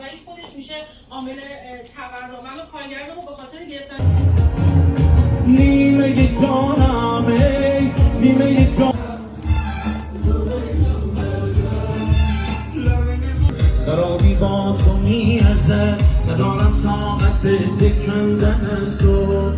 و این خودش میشه عامل تورم. اما کارگران رو به خاطر گرفتن نیمه جانمه نیمه جان خرابی با تو میرزه ندارم طاقت دکندن از تو